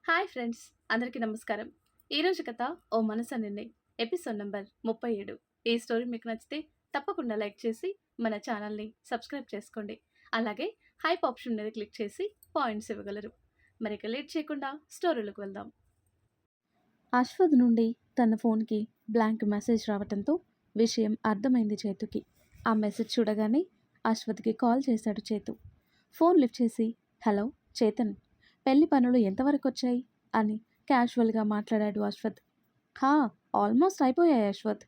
Hi friends, అందరికీ నమస్కారం. ఈరోజు కథ ఓ మనసు నిన్నే ఎపిసోడ్ నంబర్ 37. ఈ స్టోరీ మీకు నచ్చితే తప్పకుండా లైక్ చేసి మన ఛానల్ని సబ్స్క్రైబ్ చేసుకోండి. అలాగే హైప్ ఆప్షన్ మీద క్లిక్ చేసి పాయింట్స్ ఇవ్వగలరు. మరి ఇక లేట్ చేయకుండా స్టోరీలోకి వెళ్దాం. అశ్వథ్ నుండి తన ఫోన్కి బ్లాంక్ మెసేజ్ రావడంతో విషయం అర్థమైంది చేతుకి. ఆ మెసేజ్ చూడగానే అశ్వథ్కి కాల్ చేశాడు చేతు. ఫోన్ లిఫ్ట్ చేసి, హలో చేతన్, పెళ్లి పనులు ఎంతవరకు వచ్చాయి అని క్యాజువల్గా మాట్లాడాడు అశ్వథ్. హా, ఆల్మోస్ట్ అయిపోయాయి అశ్వథ్.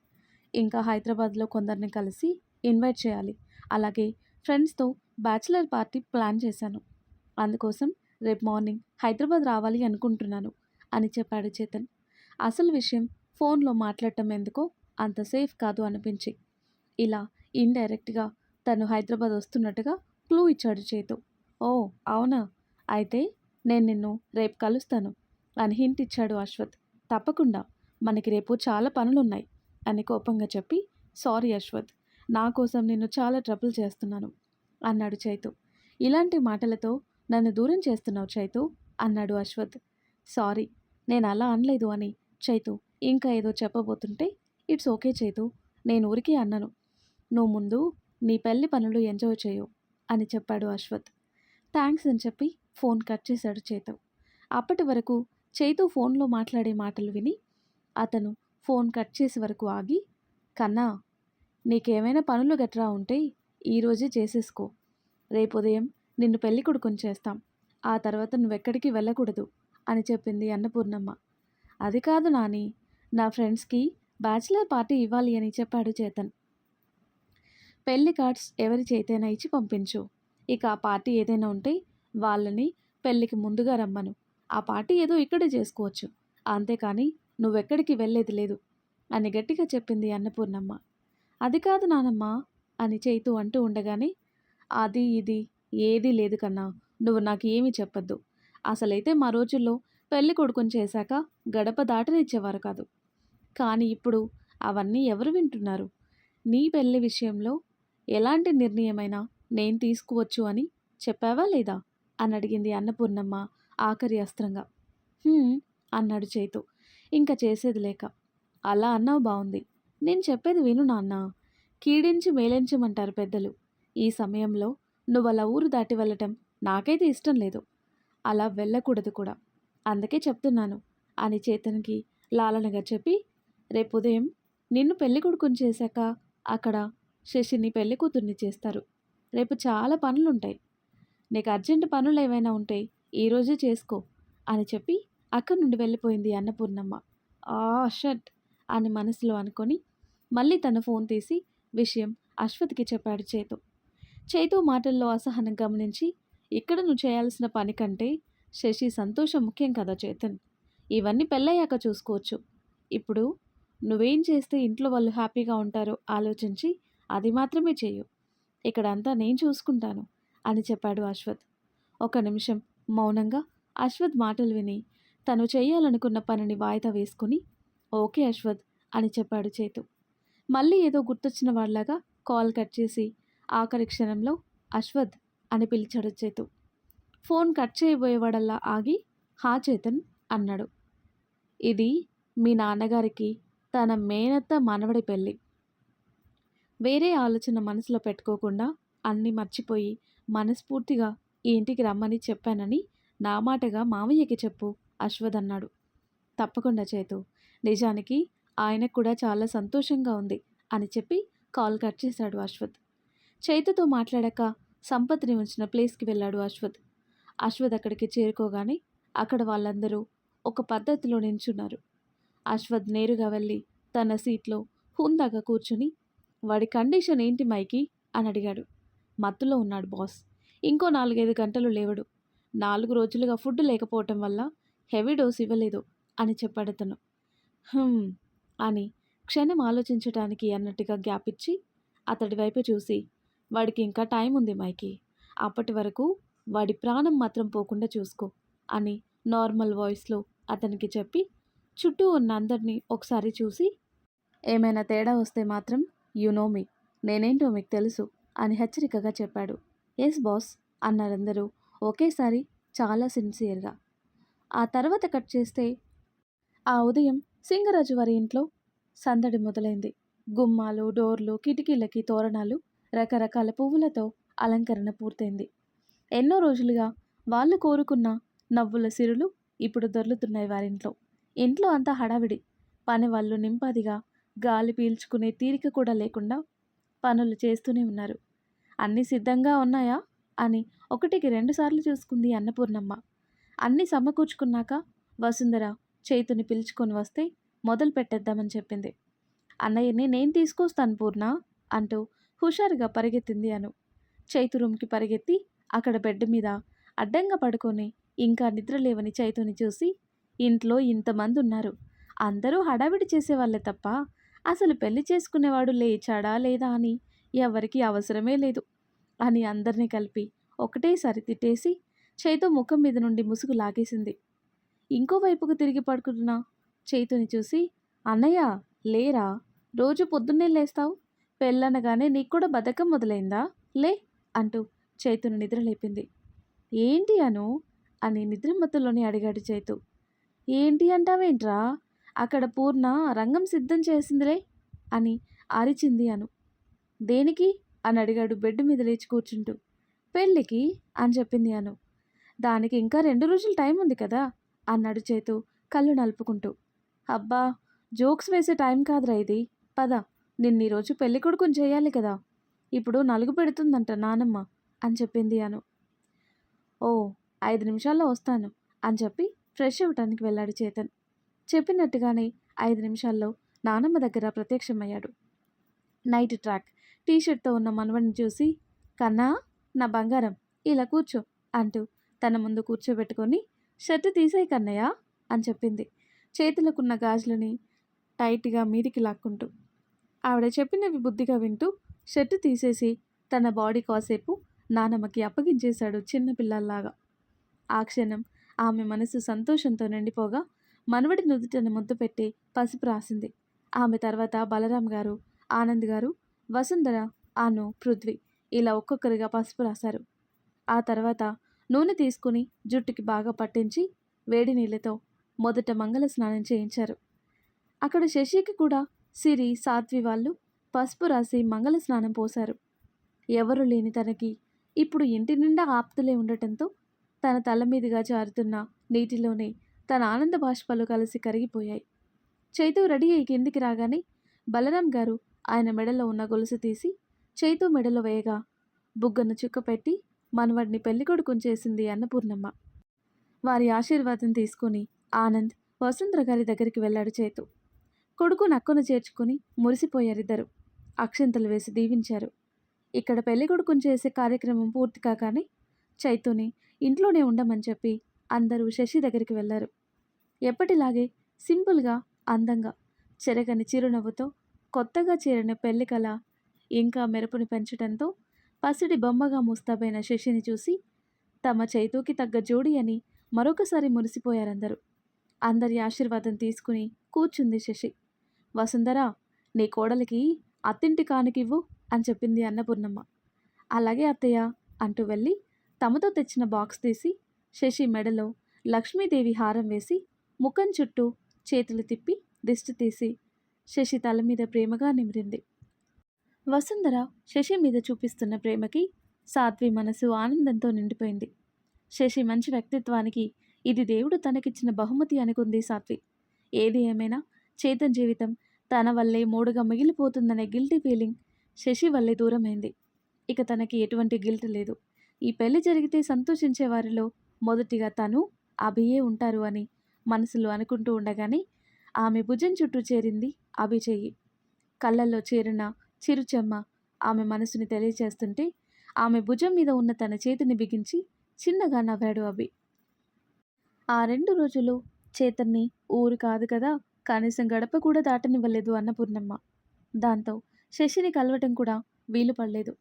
ఇంకా హైదరాబాద్లో కొందరిని కలిసి ఇన్వైట్ చేయాలి. అలాగే ఫ్రెండ్స్తో బ్యాచిలర్ పార్టీ ప్లాన్ చేశాను. అందుకోసం రేపు మార్నింగ్ హైదరాబాద్ రావాలి అనుకుంటున్నాను అని చెప్పాడు చేతన్. అసలు విషయం ఫోన్లో మాట్లాడటం ఎందుకో అంత సేఫ్ కాదు అనిపించి ఇలా ఇండైరెక్ట్గా తను హైదరాబాద్ వస్తున్నట్టుగా క్లూ ఇచ్చాడు చేతు. ఓ అవునా, అయితే నేను నిన్ను రేపు కలుస్తాను అని హింట్ ఇచ్చాడు అశ్వథ్. తప్పకుండా, మనకి రేపు చాలా పనులున్నాయి అని కోపంగా చెప్పి, సారీ అశ్వథ్, నా కోసం నిన్ను చాలా ట్రబుల్ చేస్తున్నాను అన్నాడు చైతు. ఇలాంటి మాటలతో నన్ను దూరం చేస్తున్నావు చైతు అన్నాడు అశ్వథ్. సారీ, నేను అలా అనలేదు అని చైతు ఇంకా ఏదో చెప్పబోతుంటే, ఇట్స్ ఓకే చైతు, నేను ఊరికే అన్నాను, నువ్వు ముందు నీ పెళ్లి పనులు ఎంజాయ్ చేయు అని చెప్పాడు అశ్వథ్. థ్యాంక్స్ అని చెప్పి ఫోన్ కట్ చేశాడు చైతు. అప్పటి వరకు చైతు ఫోన్లో మాట్లాడే మాటలు విని అతను ఫోన్ కట్ చేసే వరకు ఆగి, కన్నా, నీకేమైనా పనులు గట్రా ఉంటే ఈరోజే చేసేసుకో. రేపు ఉదయం నిన్ను పెళ్లి కొడుకుని చేస్తాం. ఆ తర్వాత నువ్వెక్కడికి వెళ్ళకూడదు అని చెప్పింది అన్నపూర్ణమ్మ. అది కాదు నాని, నా ఫ్రెండ్స్కి బ్యాచిలర్ పార్టీ ఇవ్వాలి అని చెప్పాడు చేతన్. పెళ్లి కార్డ్స్ ఎవరి చేతైనా ఇచ్చి పంపించు. ఇక ఆ పార్టీ ఏదైనా ఉంటే వాళ్ళని పెళ్ళికి ముందుగా రమ్మను. ఆ పార్టీ ఏదో ఇక్కడే చేసుకోవచ్చు, అంతేకాని నువ్వెక్కడికి వెళ్ళేది లేదు అని గట్టిగా చెప్పింది అన్నపూర్ణమ్మ. అది కాదు నానమ్మ అని చైతు అంటూ ఉండగానే, అది ఇది ఏదీ లేదు కన్నా, నువ్వు నాకు ఏమీ చెప్పొద్దు. అసలైతే మా రోజుల్లో పెళ్లి కొడుకుని చేశాక గడప దాటనిచ్చేవారు కాదు. కానీ ఇప్పుడు అవన్నీ ఎవరు వింటున్నారు? నీ పెళ్లి విషయంలో ఎలాంటి నిర్ణయమైనా నేను తీసుకోవచ్చు అని చెప్పావా లేదా అని అడిగింది అన్నపూర్ణమ్మ ఆఖరి అస్త్రంగా. అన్నాడు చైతు ఇంకా చేసేది లేక. అలా అన్నావు బాగుంది, నేను చెప్పేది విను నాన్న. కీడించి మేలించమంటారు పెద్దలు. ఈ సమయంలో నువ్వు అలా ఊరు దాటి వెళ్ళటం నాకైతే ఇష్టం లేదు. అలా వెళ్ళకూడదు కూడా, అందుకే చెప్తున్నాను అని చేతన్కి లాలనగా చెప్పి, రేపు ఉదయం నిన్ను పెళ్లి కొడుకుని చేశాక అక్కడ శశిని పెళ్లి కూతుర్ని చేస్తారు. రేపు చాలా పనులుంటాయి. నీకు అర్జెంటు పనులు ఏవైనా ఉంటే ఈరోజే చేసుకో అని చెప్పి అక్కడి నుండి వెళ్ళిపోయింది అన్నపూర్ణమ్మ. ఆ షట్ అని మనసులో అనుకొని మళ్ళీ తన ఫోన్ తీసి విషయం అశ్వథ్కి చెప్పాడు చేతు. చేతు మాటల్లో అసహనం గమనించి, ఇక్కడ నువ్వు చేయాల్సిన పని కంటే శశి సంతోషం ముఖ్యం కదా చేతన్, ఇవన్నీ పెళ్ళయ్యాక చూసుకోవచ్చు. ఇప్పుడు నువ్వేం చేస్తే ఇంట్లో వాళ్ళు హ్యాపీగా ఉంటారో ఆలోచించి అది మాత్రమే చేయు. ఇక్కడంతా నేను చూసుకుంటాను అని చెప్పాడు అశ్వథ్. ఒక నిమిషం మౌనంగా అశ్వథ్ మాటలు విని తను చేయాలనుకున్న పనిని వాయిదా వేసుకుని, ఓకే అశ్వథ్ అని చెప్పాడు చేతు. మళ్ళీ ఏదో గుర్తొచ్చిన వాళ్ళలాగా కాల్ కట్ చేసి ఆఖరి క్షణంలో అశ్వథ్ అని పిలిచాడు చేతు. ఫోన్ కట్ చేయబోయేవాడల్లా ఆగి, హా చేతన్ అన్నాడు. ఇది మీ నాన్నగారికి తన మేనత్త మనవడి పెళ్ళి. వేరే ఆలోచన మనసులో పెట్టుకోకుండా అన్నీ మర్చిపోయి మనస్ఫూర్తిగా ఈ ఇంటికి రమ్మని చెప్పానని నా మాటగా మామయ్యకి చెప్పు అశ్వథ్ అన్నాడు. తప్పకుండా చేతు, నిజానికి ఆయనకు కూడా చాలా సంతోషంగా ఉంది అని చెప్పి కాల్ కట్ చేశాడు అశ్వథ్. చైతుతో మాట్లాడాక సంపత్ని ఉంచిన ప్లేస్కి వెళ్ళాడు అశ్వథ్. అశ్వథ్ అక్కడికి చేరుకోగానే అక్కడ వాళ్ళందరూ ఒక పద్ధతిలో నించున్నారు. అశ్వథ్ నేరుగా వెళ్ళి తన సీట్లో హుందాగా కూర్చుని, వాడి కండిషన్ ఏంటి మైకి అని అడిగాడు. మత్తులో ఉన్నాడు బాస్, ఇంకో 4-5 గంటలు లేవడు. 4 రోజులుగా ఫుడ్ లేకపోవటం వల్ల హెవీ డోస్ ఇవ్వలేదు అని చెప్పాడు అతను. అని క్షణం ఆలోచించటానికి అన్నట్టుగా గ్యాప్ ఇచ్చి అతడి వైపు చూసి, వాడికి ఇంకా టైం ఉంది మైకి, అప్పటి వరకు వాడి ప్రాణం మాత్రం పోకుండా చూసుకో అని నార్మల్ వాయిస్లో అతనికి చెప్పి చుట్టూ ఉన్న అందరినీ ఒకసారి చూసి, ఏమైనా తేడా వస్తే మాత్రం యు నో మీ, నేనేంటో మీకు తెలుసు అని హెచ్చరికగా చెప్పాడు. ఎస్ బాస్ అన్నారందరూ ఒకేసారి చాలా సిన్సియర్గా. ఆ తర్వాత కట్ చేస్తే ఆ ఉదయం సింగరాజు వారి ఇంట్లో సందడి మొదలైంది. గుమ్మాలు, డోర్లు, కిటికీలకి తోరణాలు, రకరకాల పువ్వులతో అలంకరణ పూర్తయింది. ఎన్నో రోజులుగా వాళ్ళు కోరుకున్న నవ్వుల సిరులు ఇప్పుడు దొర్లుతున్నాయి వారింట్లో. ఇంట్లో అంతా హడావిడి. పని వాళ్ళు నింపాదిగా గాలి పీల్చుకునే తీరిక కూడా లేకుండా పనులు చేస్తూనే ఉన్నారు. అన్నీ సిద్ధంగా ఉన్నాయా అని ఒకటికి 2 సార్లు చూసుకుంది అన్నపూర్ణమ్మ. అన్నీ సమకూర్చుకున్నాక వసుంధర చైతుని పిలుచుకొని వస్తే మొదలు పెట్టేద్దామని చెప్పింది. అన్నయ్యని నేను తీసుకొస్తాను పూర్ణ అంటూ హుషారుగా పరిగెత్తింది అను. చైతు రూమ్కి పరిగెత్తి అక్కడ బెడ్ మీద అడ్డంగా పడుకొని ఇంకా నిద్రలేవని చైతుని చూసి, ఇంట్లో ఇంతమంది ఉన్నారు, అందరూ హడావిడి చేసేవాళ్ళే తప్ప అసలు పెళ్లి చేసుకునేవాడు లేచాడా లేదా అని ఎవరికీ అవసరమే లేదు అని అందరినీ కలిపి ఒకటేసారి తిట్టేసి చైతు ముఖం మీద నుండి ముసుగు లాగేసింది. ఇంకోవైపుకు తిరిగి పడుకుంటున్న చైతుని చూసి, అన్నయ్య లేరా, రోజు పొద్దున్నే లేస్తావు, పెళ్ళనగానే నీకు కూడా బద్ధకం మొదలైందా, లే అంటూ చైతును నిద్రలేపింది. ఏంటి అను అని నిద్రమత్తులోనే అడిగాడు చైతు. ఏంటి అంటావేంట్రా, అక్కడ పూర్ణ రంగం సిద్ధం చేసిందిలే అని అరిచింది అను. దేనికి అని అడిగాడు బెడ్ మీద లేచి కూర్చుంటూ. పెళ్ళికి అని చెప్పింది అను. దానికి ఇంకా 2 రోజులు టైం ఉంది కదా అన్నాడు చైతు కళ్ళు నలుపుకుంటూ. అబ్బా, జోక్స్ వేసే టైం కాదురా ఇది, పద, నిన్నీరోజు పెళ్లి కొడుకుని చేయాలి కదా, ఇప్పుడు నలుగు పెడుతుందంట నానమ్మ అని చెప్పింది అను. ఓ 5 నిమిషాల్లో వస్తాను అని చెప్పి ఫ్రెష్ అవ్వటానికి వెళ్ళాడు చేతన్. చెప్పినట్టుగానే 5 నిమిషాల్లో నానమ్మ దగ్గర ప్రత్యక్షమయ్యాడు. నైట్ ట్రాక్ టీషర్ట్తో ఉన్న మనవడిని చూసి, కన్నా నా బంగారం ఇలా కూర్చో అంటూ తన ముందు కూర్చోబెట్టుకొని, షర్టు తీసేయి కన్నయ్య అని చెప్పింది చేతులకున్న గాజులని టైట్గా మీదికి లాక్కుంటూ. ఆవిడ చెప్పినవి బుద్ధిగా వింటూ షర్టు తీసేసి తన బాడీ కాసేపు నానమ్మకి అప్పగించేశాడు చిన్నపిల్లల్లాగా. ఆ క్షణం ఆమె మనసు సంతోషంతో నిండిపోగా మనవడి నుదుటను ముద్దు పెట్టి పసుపు రాసింది. ఆమె తర్వాత బలరాం గారు, ఆనంద్ గారు, వసుంధర, అను, పృథ్వీ ఇలా ఒక్కొక్కరిగా పసుపు రాశారు. ఆ తర్వాత నూనె తీసుకుని జుట్టుకి బాగా పట్టించి వేడి నీళ్ళతో మొదట మంగళ స్నానం చేయించారు. అక్కడ శశికి కూడా సిరి, సాత్వి వాళ్ళు పసుపు రాసి మంగళ స్నానం పోశారు. ఎవరు లేని తనకి ఇప్పుడు ఇంటి నిండా ఆప్తులే ఉండటంతో తన తల మీదుగా జారుతున్న నీటిలోనే తన ఆనంద బాష్పాలు కలిసి కరిగిపోయాయి. చైతు రెడీ అయి కిందికి రాగానే బలరాం గారు ఆయన మెడలో ఉన్న గొలుసు తీసి చైతు మెడలో వేయగా బుగ్గను చుక్కపెట్టి మనవడిని పెళ్లికొడుకుని చేసింది అన్నపూర్ణమ్మ. వారి ఆశీర్వాదం తీసుకుని ఆనంద్, వసుంధర గారి దగ్గరికి వెళ్ళాడు చైతు. కొడుకు నక్కున చేర్చుకుని మురిసిపోయారిద్దరు. అక్షంతలు వేసి దీవించారు. ఇక్కడ పెళ్లికొడుకుని చేసే కార్యక్రమం పూర్తి కాగానే చైతుని ఇంట్లోనే ఉండమని చెప్పి అందరూ శశి దగ్గరికి వెళ్ళారు. ఎప్పటిలాగే సింపుల్గా, అందంగా, చెరగని చిరునవ్వుతో కొత్తగా చేరిన పెళ్లి కళ ఇంకా మెరుపుని పెంచడంతో పసిడి బొమ్మగా ముస్తాబైన శశిని చూసి తమ చైతుకి తగ్గ జోడి అని మరొకసారి మురిసిపోయారందరూ. అందరి ఆశీర్వాదం తీసుకుని కూర్చుంది శశి. వసుంధర, నీ కోడలికి అత్తింటి కానుకివ్వు అని చెప్పింది అన్నపూర్ణమ్మ. అలాగే అత్తయ్య అంటూ వెళ్ళి తమతో తెచ్చిన బాక్స్ తీసి శశి మెడలో లక్ష్మీదేవి హారం వేసి ముఖం చుట్టూ చేతులు తిప్పి దిష్టి తీసి శశి తల మీద ప్రేమగా నిమిరింది. వసుంధర శశి మీద చూపిస్తున్న ప్రేమకి సాత్వి మనసు ఆనందంతో నిండిపోయింది. శశి మంచి వ్యక్తిత్వానికి ఇది దేవుడు తనకిచ్చిన బహుమతి అనుకుంది సాత్వి. ఏది ఏమైనా చేతన్ జీవితం తన వల్లే మూడుగా మిగిలిపోతుందనే గిల్టీ ఫీలింగ్ శశి వల్లే దూరమైంది. ఇక తనకి ఎటువంటి గిల్ట్ లేదు. ఈ పెళ్లి జరిగితే సంతోషించే వారిలో మొదటిగా తను, అభియే ఉంటారు అని మనసులో అనుకుంటూ ఉండగానే ఆమె భుజం చుట్టూ చేరింది అభి చెయ్యి. కళ్ళల్లో చేరిన చిరుచెమ్మ ఆమె మనసుని తెలియచేస్తుంటే ఆమె భుజం మీద ఉన్న తన చేతిని బిగించి చిన్నగా నవ్వాడు అభి. ఆ 2 రోజులు చేతన్ని ఊరు కాదు కదా, కనీసం గడప కూడా దాటనివ్వలేదు అన్నపూర్ణమ్మ. దాంతో శశిని కలవటం కూడా వీలు పడలేదు.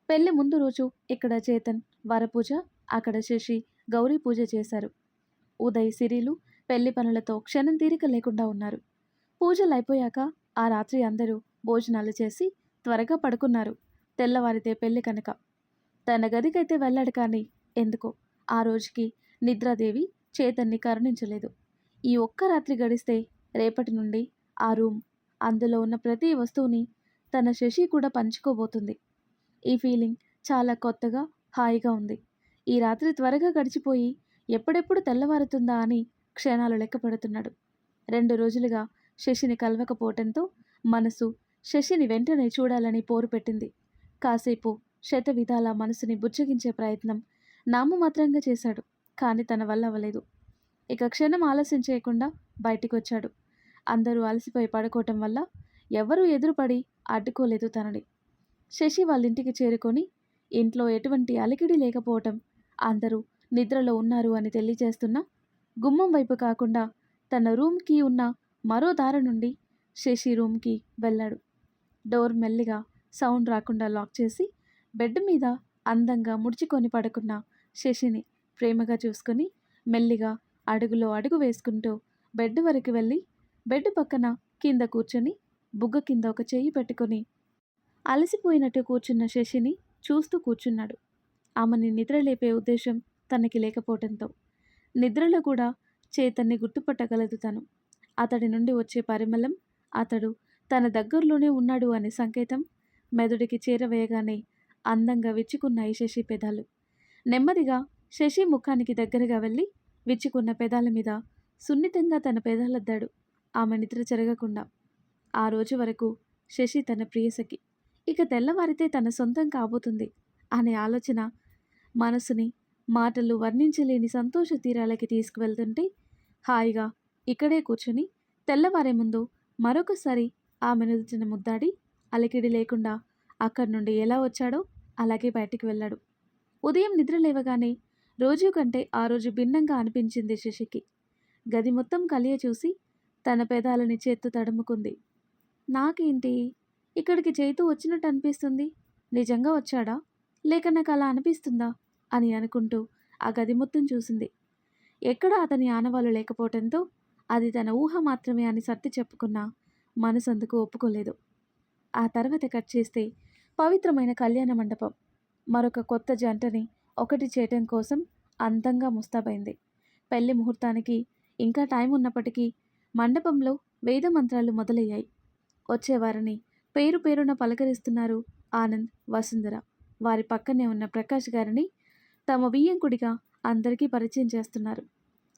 పెళ్లి ముందు రోజు ఇక్కడ చేతన్ వరపూజ, అక్కడ శశి గౌరీ పూజ చేశారు. ఉదయ్, సిరిలు పెళ్లి పనులతో క్షణం తీరిక లేకుండా ఉన్నారు. పూజలు అయిపోయాక ఆ రాత్రి అందరూ భోజనాలు చేసి త్వరగా పడుకున్నారు. తెల్లవారితే పెళ్లి కనుక. తన గదికైతే వెళ్ళాడు కానీ ఎందుకో ఆ రోజుకి నిద్రాదేవి చేతన్ని కరుణించలేదు. ఈ ఒక్క రాత్రి గడిస్తే రేపటి నుండి ఆ రూమ్, అందులో ఉన్న ప్రతి వస్తువుని తన శశి కూడా పంచుకోబోతుంది. ఈ ఫీలింగ్ చాలా కొత్తగా, హాయిగా ఉంది. ఈ రాత్రి త్వరగా గడిచిపోయి ఎప్పుడెప్పుడు తెల్లవారుతుందా అని క్షణాలు లెక్క పెడుతున్నాడు. 2 రోజులుగా శశిని కలవకపోవటంతో మనసు శశిని వెంటనే చూడాలని పోరు పెట్టింది. కాసేపు శతవిధాల మనసుని బుజ్జగించే ప్రయత్నం నామమాత్రంగా చేశాడు. కానీ తన వల్ల అవ్వలేదు. ఇక క్షణం ఆలస్యం చేయకుండా బయటికొచ్చాడు. అందరూ అలసిపోయి పడుకోవటం వల్ల ఎవరూ ఎదురుపడి అడ్డుకోలేదు తనని. శశి వాళ్ళింటికి చేరుకొని ఇంట్లో ఎటువంటి అలికిడి లేకపోవటం, అందరూ నిద్రలో ఉన్నారు అని తెలియజేస్తున్నా గుమ్మం వైపు కాకుండా తన రూమ్కి ఉన్న మరో దారి నుండి శశి రూమ్కి వెళ్ళాడు. డోర్ మెల్లిగా సౌండ్ రాకుండా లాక్ చేసి బెడ్ మీద అందంగా ముడుచుకొని పడుకున్న శశిని ప్రేమగా చూసుకొని మెల్లిగా అడుగులో అడుగు వేసుకుంటూ బెడ్ వరకు వెళ్ళి బెడ్ పక్కన కింద కూర్చొని బుగ్గ కింద ఒక చెయ్యి పెట్టుకొని అలసిపోయినట్టు కూర్చున్న శశిని చూస్తూ కూర్చున్నాడు. ఆమెని నిద్రలేపే ఉద్దేశం తనకి లేకపోవడంతో నిద్రలో కూడా చేతన్ని గుర్తుపట్టగలదు తను. అతడి నుండి వచ్చే పరిమళం అతడు తన దగ్గరలోనే ఉన్నాడు అనే సంకేతం మెదడుకి చేరవేయగానే అందంగా విచ్చుకున్నాయి శశి పెదాలు. నెమ్మదిగా శశి ముఖానికి దగ్గరగా వెళ్ళి విచ్చుకున్న పెదాల మీద సున్నితంగా తన పెదాలద్దాడు. ఆమె నిద్ర చెరగకుండా. ఆ రోజు వరకు శశి తన ప్రియసఖి, ఇక తెల్లవారితే తన సొంతం కాబోతుంది అనే ఆలోచన మనసుని మాటలు వర్ణించలేని సంతోష తీరాలకి తీసుకువెళ్తుంటే హాయిగా ఇక్కడే కూర్చొని తెల్లవారే ముందు మరొకసారి ఆమె నుదుటిన ముద్దాడి అలికిడి లేకుండా అక్కడి నుండి ఎలా వచ్చాడో అలాగే బయటికి వెళ్ళాడు. ఉదయం నిద్ర లేవగానే రోజు కంటే ఆ రోజు భిన్నంగా అనిపించింది శశికి. గది మొత్తం కలియ చూసి తన పెదాలని చేత్తో తడుముకుంది. నాకేంటి ఇక్కడికి చేతూ వచ్చినట్టు అనిపిస్తుంది, నిజంగా వచ్చాడా లేక నాకు అలా అనిపిస్తుందా అని అనుకుంటూ ఆ గది మొత్తం చూసింది. ఎక్కడా అతని ఆనవాళ్ళు లేకపోవడంతో అది తన ఊహ మాత్రమే అని సర్ది చెప్పుకున్నా మనసందుకు ఒప్పుకోలేదు. ఆ తర్వాత కట్ చేస్తే పవిత్రమైన కళ్యాణ మండపం మరొక కొత్త జంటని ఒకటి చేయటం కోసం అందంగా ముస్తాబైంది. పెళ్లి ముహూర్తానికి ఇంకా టైం ఉన్నప్పటికీ మండపంలో వేద మంత్రాలు మొదలయ్యాయి. వచ్చేవారిని పేరు పేరున పలకరిస్తున్నారు ఆనంద్, వసుంధర. వారి పక్కనే ఉన్న ప్రకాష్ గారిని తమ వియ్యంకుడిగా అందరికీ పరిచయం చేస్తున్నారు.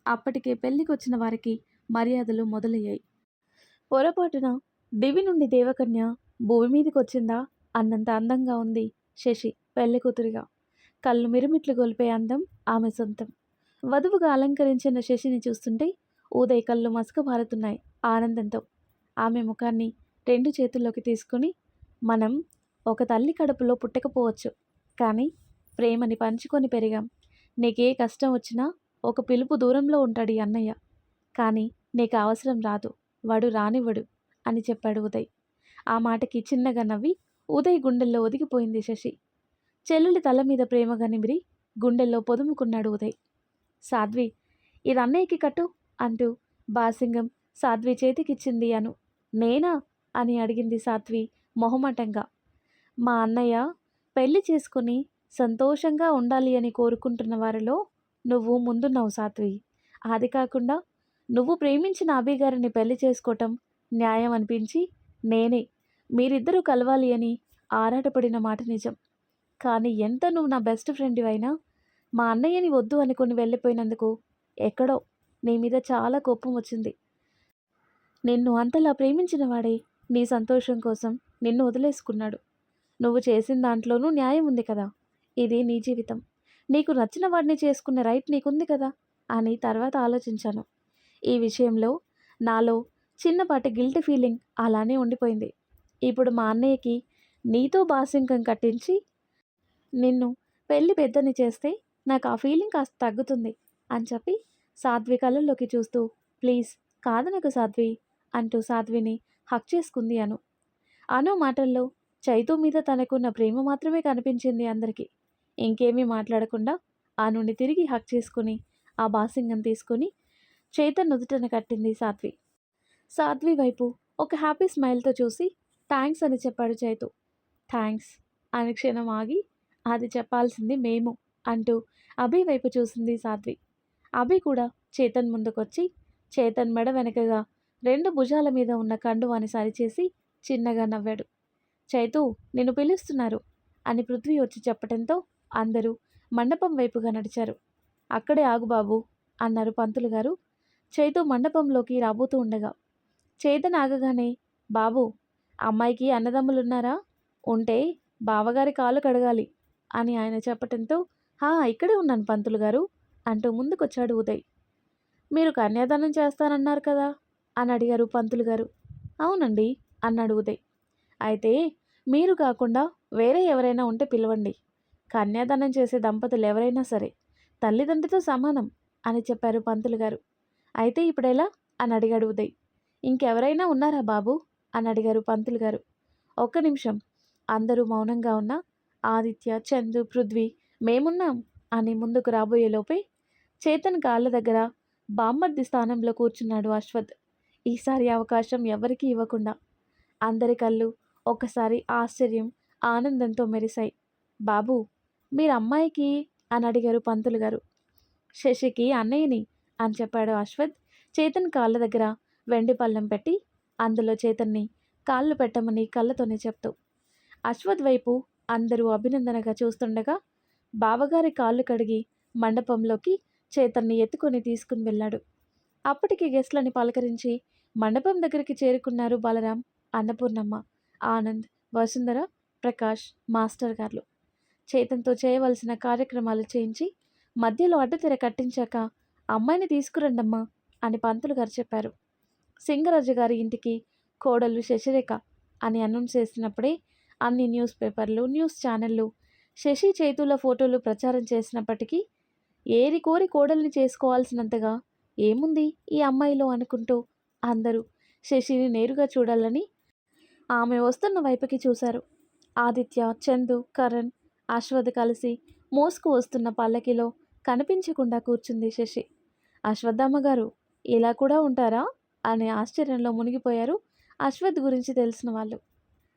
అప్పటికే పెళ్లికొచ్చిన వారికి మర్యాదలు మొదలయ్యాయి. పొరపాటున దివి నుండి దేవకన్య భూమి మీదకి వచ్చిందా అన్నంత అందంగా ఉంది శశి పెళ్లి కూతురిగా. కళ్ళు మిరుమిట్లు గొలిపే అందం ఆమె సొంతం. వధువుగా అలంకరించిన శశిని చూస్తుంటే ఉదయ్ కళ్ళు మసకబారుతున్నాయి ఆనందంతో. ఆమె ముఖాన్ని 2 చేతుల్లోకి తీసుకుని, మనం ఒక తల్లి కడుపులో పుట్టకపోవచ్చు, కానీ ప్రేమని పంచుకొని పెరిగాం. నీకే కష్టం వచ్చినా ఒక పిలుపు దూరంలో ఉంటాడు ఈ అన్నయ్య, కానీ నీకు అవసరం రాదు, వాడు రానివ్వడు అని చెప్పాడు ఉదయ్. ఆ మాటకి చిన్నగా నవ్వి ఉదయ్ గుండెల్లో ఒదిగిపోయింది శశి. చెల్లెలి తల మీద ప్రేమగా నిమిరి గుండెల్లో పొదుముకున్నాడు ఉదయ్. సాధ్వి, ఇది అన్నయ్యకి కట్టు అంటూ బాసింగం సాధ్వి చేతికిచ్చింది అను. నేనా అని అడిగింది సాధ్వి మొహమాటంగా. మా అన్నయ్య పెళ్లి చేసుకుని సంతోషంగా ఉండాలి అని కోరుకుంటున్న వారిలో నువ్వు ముందున్నావు సాధ్వి. అది కాకుండా నువ్వు ప్రేమించిన అభి గారిని పెళ్లి చేసుకోవటం న్యాయం అనిపించి నేనే మీరిద్దరూ కలవాలి అని ఆరాటపడిన మాట నిజం. కానీ ఎంత నువ్వు నా బెస్ట్ ఫ్రెండ్ అయినా మా అన్నయ్యని వద్దు అనుకుని వెళ్ళిపోయినందుకు ఎక్కడో నీ మీద చాలా కోపం వచ్చింది. నిన్ను అంతలా ప్రేమించిన వాడే నీ సంతోషం కోసం నిన్ను వదిలేసుకున్నాడు. నువ్వు చేసిన దాంట్లోనూ న్యాయం ఉంది కదా. ఇది నీ జీవితం, నీకు నచ్చిన వాడిని చేసుకునే రైట్ నీకుంది కదా అని తర్వాత ఆలోచించాను. ఈ విషయంలో నాలో చిన్నపాటి గిల్టీ ఫీలింగ్ అలానే ఉండిపోయింది. ఇప్పుడు మా అన్నయ్యకి నీతో బాసింకం కట్టించి నిన్ను పెళ్లి పెద్దని చేస్తే నాకు ఆ ఫీలింగ్ కాస్త తగ్గుతుంది అని చెప్పి సాధ్వి కళ్ళల్లోకి చూస్తూ, ప్లీజ్ కాదనకు సాధ్వి అంటూ సాధ్విని హక్ చేసుకుంది అను. అను మాటల్లో చైతు మీద తనకున్న ప్రేమ మాత్రమే కనిపించింది అందరికీ. ఇంకేమీ మాట్లాడకుండా అనుని తిరిగి హక్ చేసుకుని ఆ బాసింగం తీసుకుని చైతన్ నుదుటన కట్టింది సాధ్వి. సాధ్వి వైపు ఒక హ్యాపీ స్మైల్తో చూసి థ్యాంక్స్ అని చెప్పాడు చైతు. థ్యాంక్స్ అని క్షణం ఆగి, అది చెప్పాల్సింది మేము అంటూ అభి వైపు చూసింది సాధ్వి. అభి కూడా చేతన్ ముందుకొచ్చి చేతన్ మెడ వెనకగా 2 భుజాల మీద ఉన్న కండువాని సరిచేసి చిన్నగా నవ్వాడు. చైతూ, నిన్ను పిలుస్తున్నారు అని పృథ్వీ వచ్చి చెప్పటంతో అందరూ మండపం వైపుగా నడిచారు. అక్కడే ఆగు బాబు అన్నారు పంతులు గారు చైతూ మండపంలోకి రాబోతూ ఉండగా. చేతన్ ఆగగానే, బాబు, అమ్మాయికి అన్నదమ్ములున్నారా? ఉంటే బావగారి కాళ్ళు కడగాలి అని ఆయన చెప్పటంతో, హా, ఇక్కడే ఉన్నాను పంతులు గారు అంటూ ముందుకొచ్చాడు ఉదయ్. మీరు కన్యాదానం చేస్తానన్నారు కదా అని అడిగారు పంతులు గారు. అవునండి అన్నాడు ఉదయ్. అయితే మీరు కాకుండా వేరే ఎవరైనా ఉంటే పిలవండి. కన్యాదానం చేసే దంపతులు ఎవరైనా సరే తల్లిదండ్రితో సమానం అని చెప్పారు పంతులు గారు. అయితే ఇప్పుడెలా అని అడిగాడు ఉదయ్. ఇంకెవరైనా ఉన్నారా బాబు అని అడిగారు పంతులు గారు. ఒక్క నిమిషం అందరూ మౌనంగా ఉన్న ఆదిత్య, చందు, పృథ్వీ మేమున్నాం అని ముందుకు రాబోయేలోపే చేతన్ కాళ్ళ దగ్గర బామ్మర్ది స్థానంలో కూర్చున్నాడు అశ్వథ్. ఈసారి అవకాశం ఎవరికీ ఇవ్వకుండా. అందరి కళ్ళు ఒక్కసారి ఆశ్చర్యం, ఆనందంతో మెరిశాయి. బాబు, మీరు అమ్మాయికి అని అడిగారు పంతులు గారు. శశికి అన్నయ్యని అని చెప్పాడు అశ్వథ్ చేతన్ కాళ్ళ దగ్గర వెండి పళ్ళెం పెట్టి అందులో చేతన్ని కాళ్ళు పెట్టమని కళ్ళతోనే చెప్తూ. అశ్వథ్ వైపు అందరూ అభినందనగా చూస్తుండగా బావగారి కాళ్ళు కడిగి మండపంలోకి చేతన్ని ఎత్తుకొని తీసుకుని వెళ్ళాడు. అప్పటికి గెస్ట్లని పలకరించి మండపం దగ్గరికి చేరుకున్నారు బలరాం, అన్నపూర్ణమ్మ, ఆనంద్, వసుంధర, ప్రకాష్, మాస్టర్ గారు. చేతన్తో చేయవలసిన కార్యక్రమాలు చేయించి మధ్యలో అడ్డతెర కట్టించాక అమ్మాయిని తీసుకురండమ్మా అని పంతులు గారు చెప్పారు. సింగరాజు గారి ఇంటికి కోడలు శశిరేఖ అని అనౌన్స్ చేసినప్పుడే అన్ని న్యూస్ పేపర్లు, న్యూస్ ఛానళ్ళు శశి చేతుల ఫోటోలు ప్రచారం చేసినప్పటికీ ఏరి కోరి కోడల్ని చేసుకోవాల్సినంతగా ఏముంది ఈ అమ్మాయిలో అనుకుంటూ అందరూ శశిని నేరుగా చూడాలని ఆమె వస్తున్న వైపుకి చూశారు. ఆదిత్య, చందు, కరణ్, అశ్వథ్ కలిసి మోసుకు వస్తున్న పల్లకిలో కనిపించకుండా కూర్చుంది శశి. అశ్వత్థామ్మగారు ఇలా కూడా ఉంటారా అనే ఆశ్చర్యంలో మునిగిపోయారు అశ్వథ్ గురించి తెలిసిన వాళ్ళు.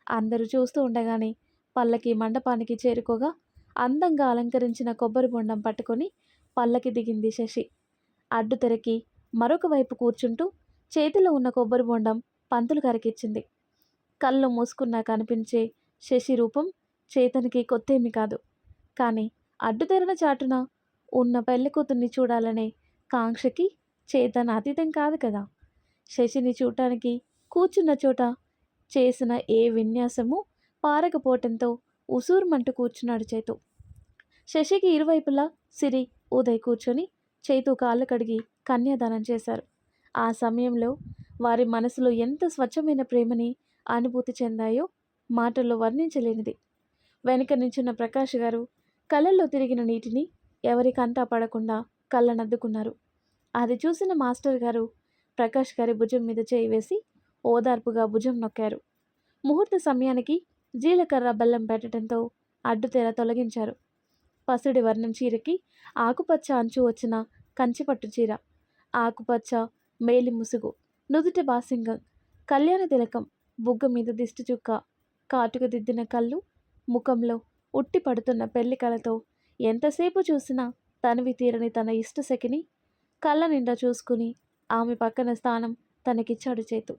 అందరూ చూస్తూ ఉండగానే పల్లకి మండపానికి చేరుకోగా అందంగా అలంకరించిన కొబ్బరి బొండం పట్టుకొని పల్లకి దిగింది శశి. అడ్డుతెరకి మరొక వైపు కూర్చుంటూ చేతిలో ఉన్న కొబ్బరి బొండం పంతులు గారికిచ్చింది. కళ్ళు మూసుకున్నా కనిపించే శశి రూపం చేతనికి కొత్తేమి కాదు. కానీ అడ్డుతెరన చాటున ఉన్న పెళ్లి కూతుర్ని చూడాలనే కాంక్షకి చేతన్ అతీతం కాదు కదా. శశిని చూడటానికి కూర్చున్న చోట చేసిన ఏ విన్యాసము పారకపోవటంతో ఉసూరుమంటూ కూర్చున్నాడు చైతు. శశికి ఇరువైపులా సిరి, ఉదయ్ కూర్చొని చైతు కాళ్ళు కడిగి కన్యాదానం చేశారు. ఆ సమయంలో వారి మనసులో ఎంత స్వచ్ఛమైన ప్రేమని అనుభూతి చెందాయో మాటల్లో వర్ణించలేనిది. వెనుక నించున్న ప్రకాష్ గారు కళ్ళల్లో తిరిగిన నీటిని ఎవరి కంటా పడకుండా కళ్ళనద్దుకున్నారు. అది చూసిన మాస్టర్ గారు ప్రకాష్ గారి భుజం మీద చేయి వేసి ఓదార్పుగా భుజం నొక్కారు. ముహూర్త సమయానికి జీలకర్ర బెల్లం పెట్టడంతో అడ్డుతెర తొలగించారు. పసిడి వర్ణం చీరకి ఆకుపచ్చ అంచు వచ్చిన కంచిపట్టు చీర, ఆకుపచ్చ మేలి ముసుగు, నుదుట బాసింగం, కళ్యాణ తిలకం, బుగ్గ మీద దిష్టి చుక్క, కాటుక దిద్దిన కళ్ళు, ముఖంలో ఉట్టి పడుతున్న పెళ్లి కళతో ఎంతసేపు చూసినా తనివి తీరని తన ఇష్టసఖిని కళ్ళ నిండా చూసుకుని ఆమె పక్కన స్థానం తనకిచ్చాడు చేతు.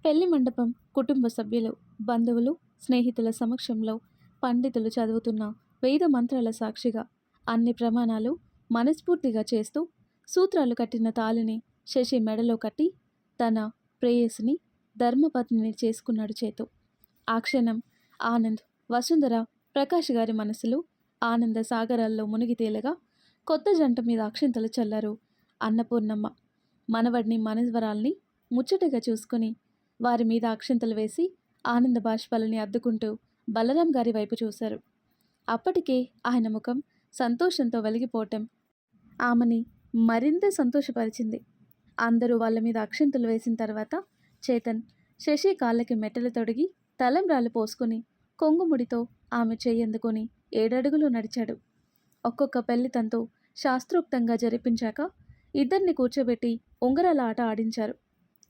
పెళ్లి మండపం కుటుంబ సభ్యులు, బంధువులు, స్నేహితుల సమక్షంలో పండితులు చదువుతున్న వేద మంత్రాల సాక్షిగా అన్ని ప్రమాణాలు మనస్ఫూర్తిగా చేస్తూ సూత్రాలు కట్టిన తాళిని శశి మెడలో కట్టి తన ప్రేయసిని, ధర్మపత్నిని చేసుకున్నాడు చేతు. ఆ క్షణం ఆనంద్, వసుంధర, ప్రకాష్ గారి మనసులు ఆనంద సాగరాల్లో మునిగి తేలగా కొత్త జంట మీద అక్షింతలు చల్లారు అన్నపూర్ణమ్మ. మనవడిని, మనవరాల్ని ముచ్చటగా చూసుకుని వారి మీద అక్షింతలు వేసి ఆనంద బాష్పాలని అద్దుకుంటూ బలరాం గారి వైపు చూశారు. అప్పటికే ఆయన ముఖం సంతోషంతో వెలిగిపోవటం ఆమెని మరింత సంతోషపరిచింది. అందరూ వాళ్ళ మీద అక్షింతలు వేసిన తర్వాత చేతన్ శశి కాళ్ళకి మెట్టలు తొడిగి తలంబ్రాలు పోసుకొని కొంగుముడితో ఆమె చెయ్యందుకొని 7 అడుగులు నడిచాడు. ఒక్కొక్క పెళ్లి తంతు శాస్త్రోక్తంగా జరిపించాక ఇద్దరిని కూర్చోబెట్టి ఉంగరాల ఆట ఆడించారు.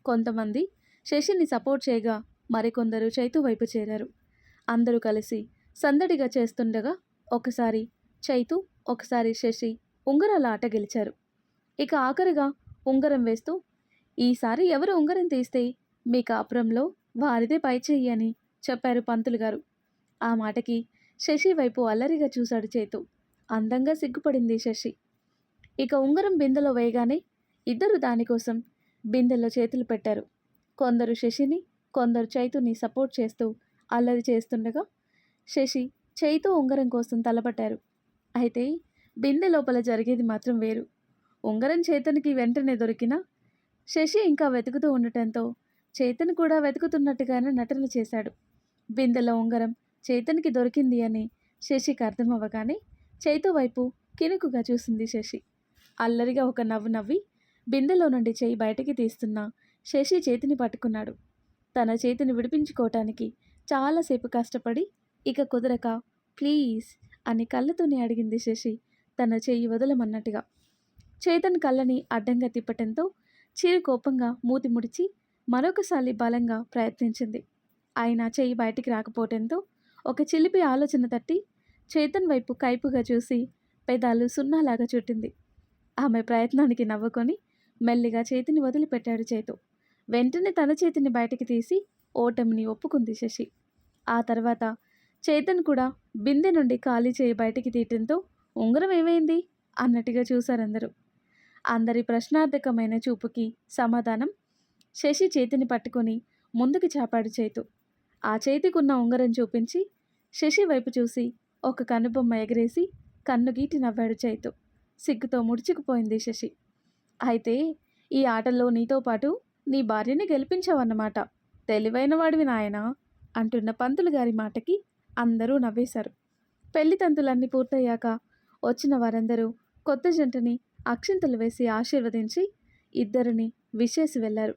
కొంతమంది శశిని సపోర్ట్ చేయగా మరికొందరు చైతు వైపు చేరారు. అందరూ కలిసి సందడిగా చేస్తుండగా ఒకసారి చైతు, ఒకసారి శశి ఉంగరాల ఆట గెలిచారు. ఇక ఆఖరిగా ఉంగరం వేస్తూ, ఈసారి ఎవరు ఉంగరం తీస్తే మీ కాపురంలో వారిదే పైచెయ్యి అని చెప్పారు పంతులు గారు. ఆ మాటకి శశి వైపు అల్లరిగా చూశాడు చేతు. అందంగా సిగ్గుపడింది శశి. ఇక ఉంగరం బిందెలో వేయగానే ఇద్దరు దానికోసం బిందెల్లో చేతులు పెట్టారు. కొందరు శశిని, కొందరు చైతుని సపోర్ట్ చేస్తూ అల్లరి చేస్తుండగా శశి చైతు ఉంగరం కోసం తలపట్టారు. అయితే బిందె లోపల జరిగేది మాత్రం వేరు. ఉంగరం చేతనికి వెంటనే దొరికినా శశి ఇంకా వెతుకుతూ ఉండటంతో చేతన్ కూడా వెతుకుతున్నట్టుగానే నటన చేశాడు. బిందెలో ఉంగరం చేతన్కి దొరికింది అని శశికి అర్థమవ్వగానే చైతు వైపు కినుకుగా చూసింది శశి. అల్లరిగా ఒక నవ్వు నవ్వి బిందెలో నుండి చేయి బయటికి తీస్తున్న శశి చేతిని పట్టుకున్నాడు. తన చేతిని విడిపించుకోవటానికి చాలాసేపు కష్టపడి ఇక కుదరక ప్లీజ్ అని కళ్ళతోనే అడిగింది శశి తన చేయి వదలమన్నట్టుగా. చేతన్ కళ్ళని అడ్డంగా తిప్పటంతో చిరు కోపంగా మూతి ముడిచి మరొకసారి బలంగా ప్రయత్నించింది. అయినా చెయ్యి బయటికి రాకపోవటంతో ఒక చిలిపి ఆలోచన తట్టి చేతన్ వైపు కైపుగా చూసి పెదాలు సున్నాలాగా చుట్టింది. ఆమె ప్రయత్నానికి నవ్వుకొని మెల్లిగా చేతిని వదిలిపెట్టాడు చేతు. వెంటనే తన చేతిని బయటికి తీసి ఓటమిని ఒప్పుకుంది శశి. ఆ తర్వాత చేతన్ కూడా బిందె నుండి ఖాళీ చేయి బయటికి తీయటంతో ఉంగరం ఏమైంది అన్నట్టుగా చూశారందరూ. అందరి ప్రశ్నార్థకమైన చూపుకి సమాధానం శశి చేతిని పట్టుకొని ముందుకు చాపాడు చేతు. ఆ చేతికున్న ఉంగరం చూపించి శశి వైపు చూసి ఒక కనుబొమ్మ ఎగరేసి కన్ను గీటి నవ్వాడు చైతు. సిగ్గుతో ముడుచుకుపోయింది శశి. అయితే ఈ ఆటలో నీతో పాటు నీ భార్యని గెలిపించావన్నమాట. తెలివైన వాడివి నాయనా అంటున్న పంతులు గారి మాటకి అందరూ నవ్వేశారు. పెళ్లి తంతులన్నీ పూర్తయ్యాక వచ్చిన వారందరూ కొత్త జంటని అక్షింతలు వేసి ఆశీర్వదించి ఇద్దరిని విషేసి వెళ్లారు.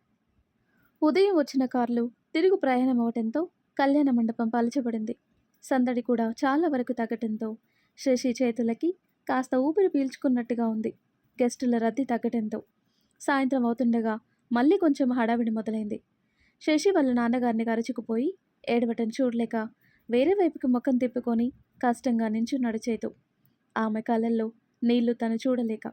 ఉదయం వచ్చిన కార్లు తిరుగు ప్రయాణం అవటంతో కళ్యాణ మండపం పలచబడింది. సందడి కూడా చాలా వరకు తగ్గటంతో శశి చేతులకి కాస్త ఊపిరి పీల్చుకున్నట్టుగా ఉంది. గెస్టుల రద్దీ తగ్గటంతో సాయంత్రం అవుతుండగా మళ్ళీ కొంచెం హడావిడి మొదలైంది. శశి వాళ్ళ నాన్నగారిని కరుచుకుపోయి ఏడవటం చూడలేక వేరే వైపుకి ముఖం తిప్పుకొని కష్టంగా నించున్నాడు చేతు. ఆమె కళ్ళల్లో నీళ్లు తను చూడలేక.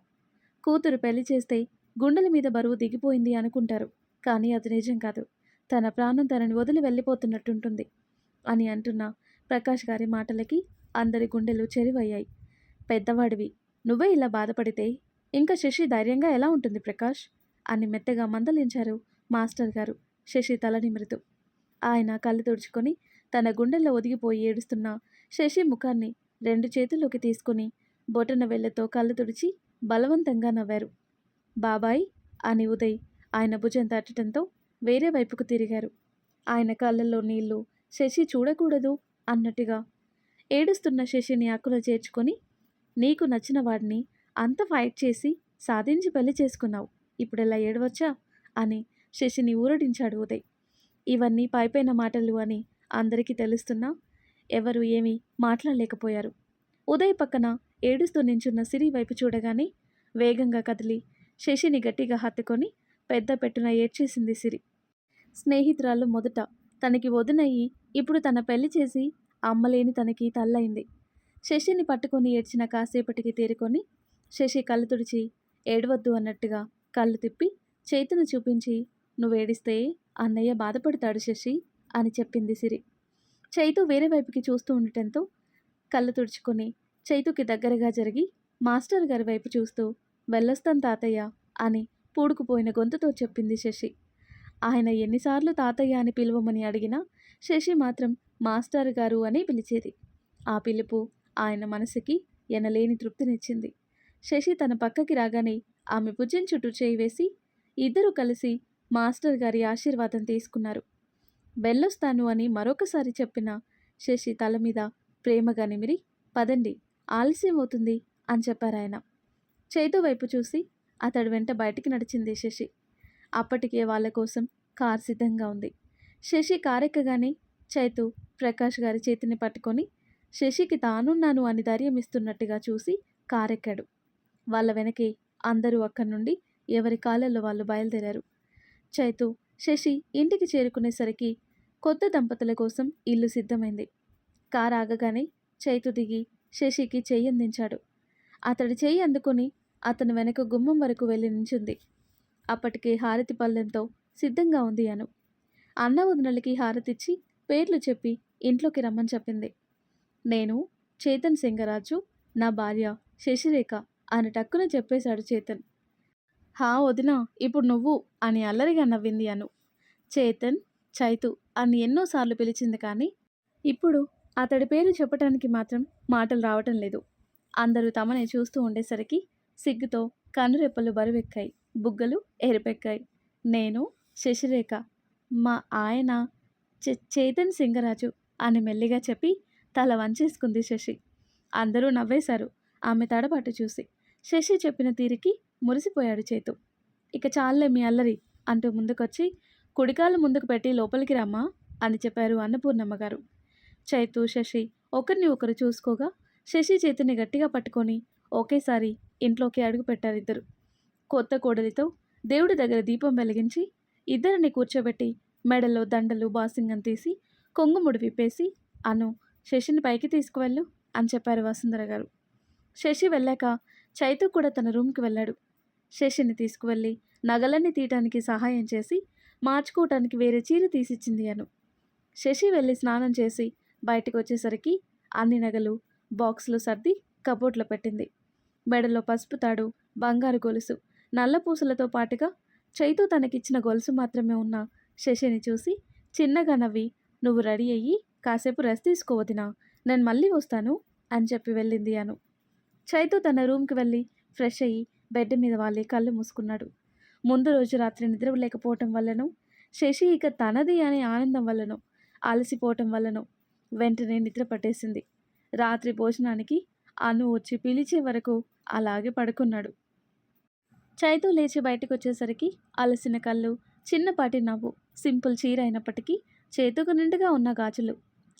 కూతురు పెళ్లి చేస్తే గుండెల మీద బరువు దిగిపోయింది అనుకుంటారు, కానీ అది నిజం కాదు. తన ప్రాణం తనని వదిలి వెళ్ళిపోతున్నట్టుంటుంది అని అంటున్న ప్రకాష్ గారి మాటలకి అందరి గుండెలు చెరివయ్యాయి. పెద్దవాడివి, నువ్వే ఇలా బాధపడితే ఇంకా శశి ధైర్యంగా ఎలా ఉంటుంది ప్రకాష్ అని మెత్తగా మందలించారు మాస్టర్ గారు శశి తల నిమురుతూ. ఆయన కళ్ళు తుడుచుకొని తన గుండెల్లో ఒదిగిపోయి ఏడుస్తున్న శశి ముఖాన్ని రెండు చేతుల్లోకి తీసుకుని బొటన వేళ్లతో కళ్ళు తుడిచి బలవంతంగా నవ్వారు. బాబాయ్ అని ఉదయ్ ఆయన భుజం తట్టడంతో వేరే వైపుకు తిరిగారు. ఆయన కళ్ళల్లో నీళ్లు శశి చూడకూడదు అన్నట్టుగా. ఏడుస్తున్న శశిని అక్కులో చేర్చుకొని, నీకు నచ్చిన వాడిని అంత ఫైట్ చేసి సాధించి పెళ్లి చేసుకున్నావు, ఇప్పుడెలా ఏడవచ్చా అని శశిని ఊరడించాడు ఉదయ్. ఇవన్నీ పైపైన మాటలు అని అందరికీ తెలుస్తున్నా ఎవరు ఏమీ మాట్లాడలేకపోయారు. ఉదయ్ పక్కన ఏడుస్తూ నించున్న సిరి వైపు చూడగానే వేగంగా కదిలి శశిని గట్టిగా హత్తుకొని పెద్ద పెట్టున ఏడ్చేసింది సిరి. స్నేహితురాలు మొదట తనకి వదినయ్యి ఇప్పుడు తన పెళ్లి చేసి అమ్మలేని తనకి తల్లయింది. శశిని పట్టుకొని ఏడ్చిన కాసేపటికి తేరుకొని శశి కళ్ళు తుడిచి ఏడవద్దు అన్నట్టుగా కళ్ళు తిప్పి చేతును చూపించి, నువ్వేడిస్తే అన్నయ్య బాధపడతాడు శశి అని చెప్పింది సిరి. చైతు వేరే వైపుకి చూస్తూ ఉండటంతో కళ్ళు తుడుచుకొని చైతుకి దగ్గరగా జరిగి మాస్టర్ గారి వైపు చూస్తూ, వెళ్ళొస్తాం తాతయ్య అని పూడుకుపోయిన గొంతుతో చెప్పింది శశి. ఆయన ఎన్నిసార్లు తాతయ్య అని పిలవమని అడిగినా శశి మాత్రం మాస్టర్ గారు అని పిలిచేది. ఆ పిలుపు ఆయన మనసుకి ఎనలేని తృప్తినిచ్చింది. శశి తన పక్కకి రాగానే ఆమె భుజం చుట్టూ చేయి వేసి ఇద్దరూ కలిసి మాస్టర్ గారి ఆశీర్వాదం తీసుకున్నారు. వెళ్ళొస్తాను అని మరొకసారి చెప్పిన శశి తల మీద ప్రేమగా నిమిరి, పదండి ఆలస్యం అవుతుంది అని చెప్పారాయన. చైతు వైపు చూసి అతడి వెంట బయటికి నడిచింది శశి. అప్పటికే వాళ్ళ కోసం కార్ సిద్ధంగా ఉంది. శశి కారెక్కగానే చైతు ప్రకాష్ గారి చేతిని పట్టుకొని శశికి తానున్నాను అని ధైర్యం ఇస్తున్నట్టుగా చూసి కారెక్కాడు. వాళ్ళ వెనకే అందరూ అక్కడి నుండి ఎవరి కాళ్ళల్లో వాళ్ళు బయలుదేరారు. చైతు శశి ఇంటికి చేరుకునేసరికి కొత్త దంపతుల కోసం ఇల్లు సిద్ధమైంది. కారు ఆగగానే చైతు దిగి శశికి చెయ్యి అందించాడు. అతడి చెయ్యి అందుకొని అతని వెనక గుమ్మం వరకు వెళ్ళి నించుంది. అప్పటికే హారతి పళ్ళెంతో సిద్ధంగా ఉంది అను. అన్న వదినలకి హారతిచ్చి పేర్లు చెప్పి ఇంట్లోకి రమ్మని చెప్పింది. నేను చేతన్ సింగరాజు, నా భార్య శశిరేఖ అని టక్కున చెప్పేశాడు చేతన్. హా వదినా, ఇప్పుడు నువ్వు అని అల్లరిగా నవ్వింది అను. చేతన్, చైతు అని ఎన్నోసార్లు పిలిచింది కానీ ఇప్పుడు అతడి పేరు చెప్పటానికి మాత్రం మాటలు రావటం లేదు. అందరూ తమనే చూస్తూ ఉండేసరికి సిగ్గుతో కనురెప్పలు బరువెక్కాయి, బుగ్గలు ఎరిపెక్కాయి. నేను శశిరేఖ, మా ఆయన చేతన్ సింగరాజు అని మెల్లిగా చెప్పి తల వంచేసుకుంది శశి. అందరూ నవ్వేశారు ఆమె తడబాటు చూసి. శశి చెప్పిన తీరికి మురిసిపోయాడు చేతు. ఇక చాలే మీ అల్లరి అంటూ ముందుకొచ్చి కుడికాలు ముందుకు పెట్టి లోపలికి రమ్మా అని చెప్పారు అన్నపూర్ణమ్మ గారు. చైతు, శశి ఒకరిని ఒకరు చూసుకోగా శశి చేతిని గట్టిగా పట్టుకొని ఒకేసారి ఇంట్లోకి అడుగు పెట్టారిద్దరు. కొత్త కోడలితో దేవుడి దగ్గర దీపం వెలిగించి ఇద్దరిని కూర్చోబెట్టి మెడలో దండలు బాసింగం తీసి కొంగుముడి విప్పేసి అను శశిని పైకి తీసుకువెళ్ళు అని చెప్పారు వసుంధర గారు. శశి వెళ్ళాక చైతు కూడా తన రూమ్కి వెళ్ళాడు. శశిని తీసుకువెళ్ళి నగలన్నీ తీయటానికి సహాయం చేసి మార్చుకోవటానికి వేరే చీర తీసిచ్చింది అను. శశి వెళ్ళి స్నానం చేసి బయటకు వచ్చేసరికి అన్ని నగలు బాక్సులు సర్ది కబోర్డ్లో పెట్టింది. మెడలో పసుపు తాడు, బంగారు గొలుసు, నల్ల పూసలతో పాటుగా చైతు తనకిచ్చిన గొలుసు మాత్రమే ఉన్న శశిని చూసి చిన్నగా నవ్వి, నువ్వు రెడీ అయ్యి కాసేపు రెస్ట్ తీసుకోవదినా, నేను మళ్ళీ వస్తాను అని చెప్పి వెళ్ళింది అను. చైతు తన రూమ్కి వెళ్ళి ఫ్రెష్ అయ్యి బెడ్ మీద వాళ్ళి కళ్ళు మూసుకున్నాడు. ముందు రోజు రాత్రి నిద్ర లేకపోవటం వల్లనో, శశి ఇక తనది అనే ఆనందం వల్లనో, అలసిపోవటం వల్లనో వెంటనే నిద్ర పట్టేసింది. రాత్రి భోజనానికి అను వచ్చి పిలిచే వరకు అలాగే పడుకున్నాడు. చైతు లేచి బయటకు వచ్చేసరికి అలసిన కళ్ళు, చిన్నపాటి నవ్వు, సింపుల్ చీర అయినప్పటికీ చేతుకు నిండుగా ఉన్న గాజులు,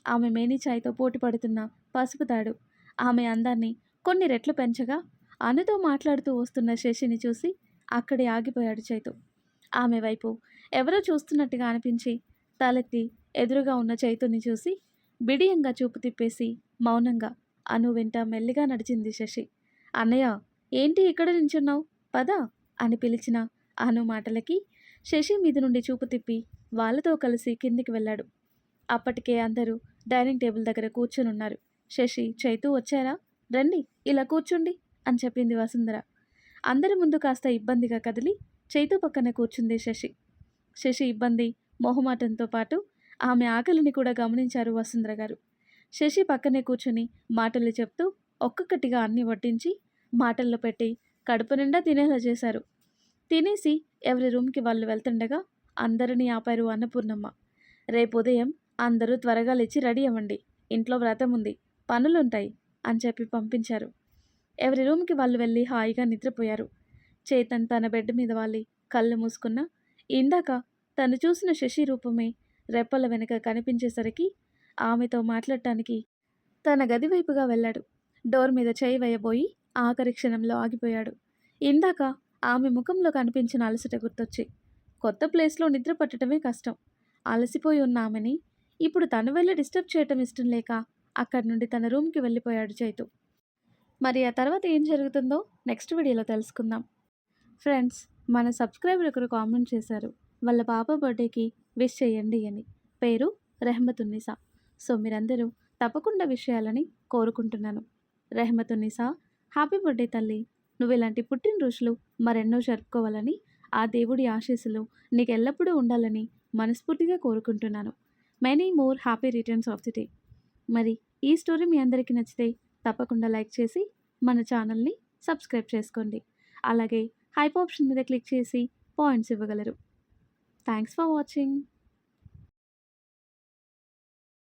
ఆమె మేని ఛాయ్తో పోటీ పడుతున్న పసుపు తాడు ఆమె అందాన్ని కొన్ని రెట్లు పెంచగా అనుతో మాట్లాడుతూ వస్తున్న శశిని చూసి అక్కడే ఆగిపోయాడు చైతు. ఆమె వైపు ఎవరో చూస్తున్నట్టుగా అనిపించి తలెత్తి ఎదురుగా ఉన్న చైతుని చూసి బిడియంగా చూపు తిప్పేసి మౌనంగా అను వెంట మెల్లిగా నడిచింది శశి. అన్నయ్య, ఏంటి ఇక్కడ నించున్నావు, పద అని పిలిచిన అను మాటలకి శశి మీద నుండి చూపు తిప్పి వాళ్ళతో కలిసి కిందికి వెళ్ళాడు. అప్పటికే అందరూ డైనింగ్ టేబుల్ దగ్గర కూర్చొనున్నారు. శశి, చైతు వచ్చారా, రండి ఇలా కూర్చుండి అని చెప్పింది వసుంధర. అందరి ముందు కాస్త ఇబ్బందిగా కదిలి చైతు పక్కన కూర్చుంది శశి. శశి ఇబ్బంది, మొహమాటంతో పాటు ఆమె ఆకలిని కూడా గమనించారు వసుంధర గారు. శశి పక్కనే కూర్చుని మాటలు చెప్తూ ఒక్కొక్కటిగా అన్ని వడ్డించి మాటల్లో పెట్టి కడుపు నిండా తినేలా చేశారు. తినేసి ఎవరి రూమ్కి వాళ్ళు వెళ్తుండగా అందరినీ ఆపారు అన్నపూర్ణమ్మ. రేపు ఉదయం అందరూ త్వరగా లేచి రెడీ అవ్వండి, ఇంట్లో వ్రతం ఉంది, పనులుంటాయి అని చెప్పి పంపించారు. ఎవరి రూమ్కి వాళ్ళు వెళ్ళి హాయిగా నిద్రపోయారు. చేతన్ తన బెడ్ మీద వాలి కళ్ళు మూసుకున్నా ఇందాక తను చూసిన శశి రూపమే రెప్పల వెనుక కనిపించేసరికి ఆమెతో మాట్లాడటానికి తన గది వైపుగా వెళ్ళాడు. డోర్ మీద చేయి వేయబోయి ఆఖరి క్షణంలో ఆగిపోయాడు. ఇందాక ఆమె ముఖంలో కనిపించిన అలసట గుర్తొచ్చి కొత్త ప్లేస్లో నిద్ర పట్టడమే కష్టం. అలసిపోయి ఉన్న ఆమెని ఇప్పుడు తను వెళ్ళి డిస్టర్బ్ చేయటం ఇష్టం లేక అక్కడి నుండి తన రూమ్కి వెళ్ళిపోయాడు చైతు. మరి ఆ తర్వాత ఏం జరుగుతుందో నెక్స్ట్ వీడియోలో తెలుసుకుందాం. ఫ్రెండ్స్, మన సబ్స్క్రైబర్ ఒకరు కామెంట్ చేశారు, వాళ్ళ పాప బర్త్డేకి విష్ చేయండి అని. పేరు రెహమతున్నిసా. సో మీరందరూ తప్పకుండా విష్ చేయాలని కోరుకుంటున్నాను. రెహమతున్నిసా, హ్యాపీ బర్త్డే తల్లి. నువ్వు ఇలాంటి పుట్టినరోజులు మరెన్నో జరుపుకోవాలని, ఆ దేవుడి ఆశీస్సులు నీకు ఎల్లప్పుడూ ఉండాలని మనస్ఫూర్తిగా కోరుకుంటున్నాను. Many more happy returns of the day. మరి ఈ స్టోరీ మీ అందరికీ నచ్చితే తప్పకుండా లైక్ చేసి మన ఛానల్ని సబ్స్క్రైబ్ చేసుకోండి. అలాగే హైప్ ఆప్షన్ మీద క్లిక్ చేసి పాయింట్స్ ఇవ్వగలరు. Thanks for watching.